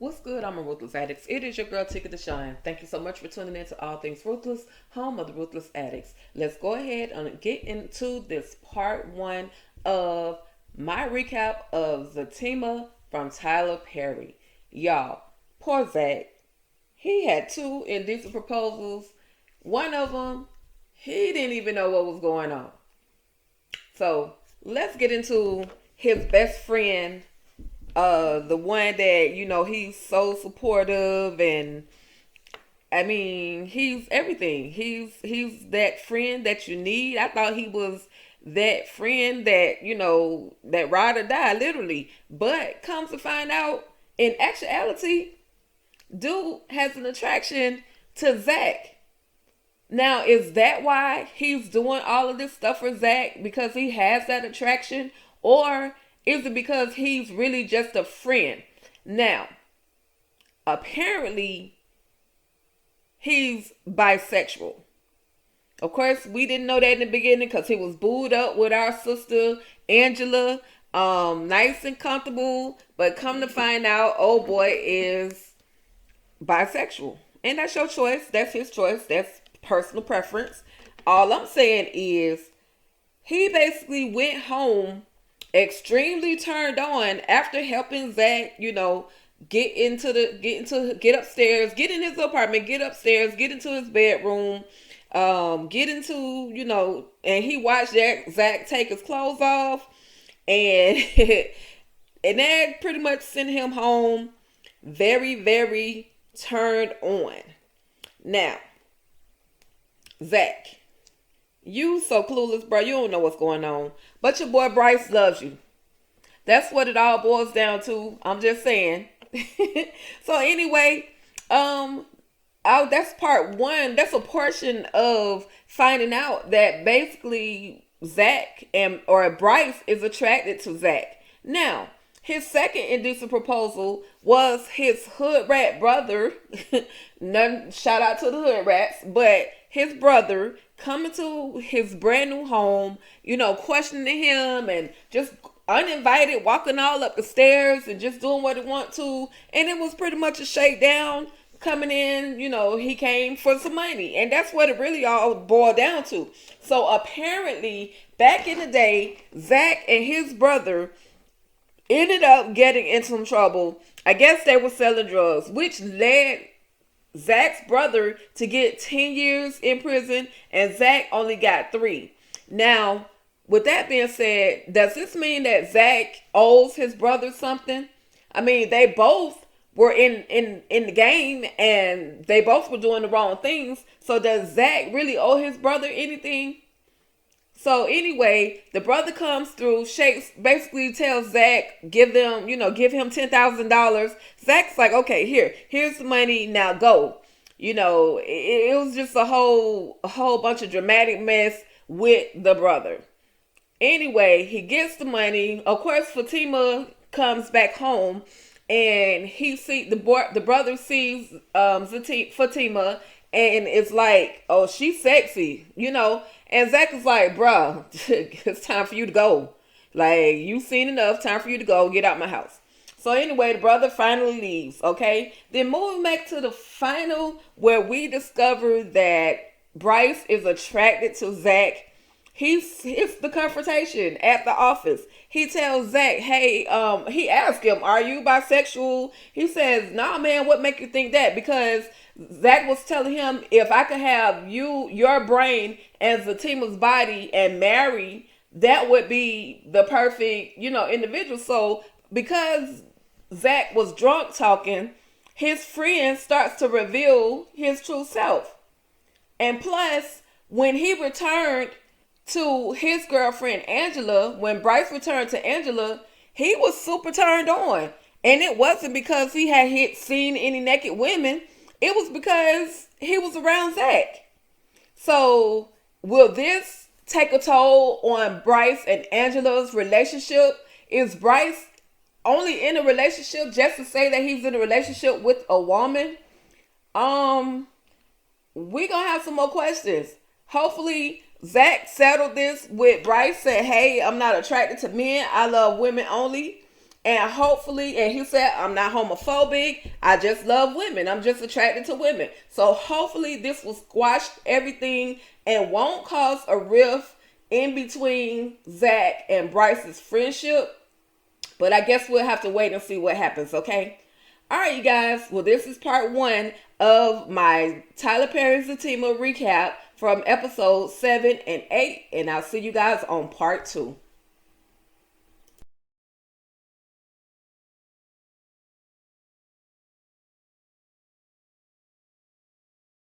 What's good? I'm a Ruthless Addicts. It is your girl, Ticket to Shine. Thank you so much for tuning in to All Things Ruthless, home of the Ruthless Addicts. Let's go ahead and get into this part one of my recap of Zatima from Tyler Perry. Y'all, poor Zach. He had two indecent proposals. One of them, he didn't even know what was going on. So let's get into his best friend, the one that he's so supportive, and I mean he's everything. He's that friend that you need. I thought he was that friend that that ride or die, literally. But comes to find out, in actuality, dude has an attraction to Zach. Now, is that why he's doing all of this stuff for Zach? Because he has that attraction? Or is it because he's really just a friend? Now, apparently, he's bisexual. Of course, we didn't know that in the beginning because he was booed up with our sister Angela. Nice and comfortable. But come to find out, old boy is bisexual. And that's your choice. That's his choice. That's personal preference. All I'm saying is he basically went home extremely turned on after helping Zach, get upstairs, get in his apartment, get upstairs, get into his bedroom, get into, and he watched Zach take his clothes off, and and that pretty much sent him home very, very turned on. Now, Zach, you so clueless, bro. You don't know what's going on. But your boy Bryce loves you. That's what it all boils down to. I'm just saying. So anyway, that's part one. That's a portion of finding out that basically Zach or Bryce is attracted to Zach. Now, his second indecent proposal was his hood rat brother. None shout out to the hood rats, but his brother coming to his brand new home, questioning him and just uninvited, walking all up the stairs and just doing what he want to. And it was pretty much a shakedown coming in. He came for some money. And that's what it really all boiled down to. So apparently, back in the day, Zach and his brother ended up getting into some trouble. I guess they were selling drugs, which led Zach's brother to get 10 years in prison, and Zach only got 3. Now, with that being said, does this mean that Zach owes his brother something? I mean, they both were in the game, and they both were doing the wrong things. So does Zach really owe his brother anything? So anyway, the brother comes through, shakes, basically tells Zach, give him $10,000. Zach's like, okay, here's the money, now go. It was just a whole bunch of dramatic mess with the brother. Anyway, he gets the money. Of course, Fatima comes back home, and the brother sees Fatima, and it's like, oh, she's sexy, And Zach is like, bruh, it's time for you to go. Like, you've seen enough. Time for you to go. Get out my house. So anyway, the brother finally leaves, okay? Then moving back to the final, where we discover that Bryce is attracted to Zach. It's the confrontation at the office. He tells Zach, hey, he asks him, are you bisexual? He says, nah, man, what make you think that? Because Zach was telling him, if I could have your brain and Zatima's body and marry, that would be the perfect, individual. So because Zach was drunk talking, his friend starts to reveal his true self. And plus, when he returned to his girlfriend Angela, when Bryce returned to Angela, he was super turned on. And it wasn't because he had seen any naked women. It was because he was around Zach. So will this take a toll on Bryce and Angela's relationship? Is Bryce only in a relationship just to say that he's in a relationship with a woman? We gonna have some more questions. Hopefully Zach settled this with Bryce, said, hey, I'm not attracted to men. I love women only. And hopefully, and he said, I'm not homophobic. I just love women. I'm just attracted to women. So hopefully this will squash everything and won't cause a rift in between Zach and Bryce's friendship. But I guess we'll have to wait and see what happens, okay? All right, you guys. Well, this is part 1 of my Tyler Perry Zatima recap from episodes 7 and 8. And I'll see you guys on part 2.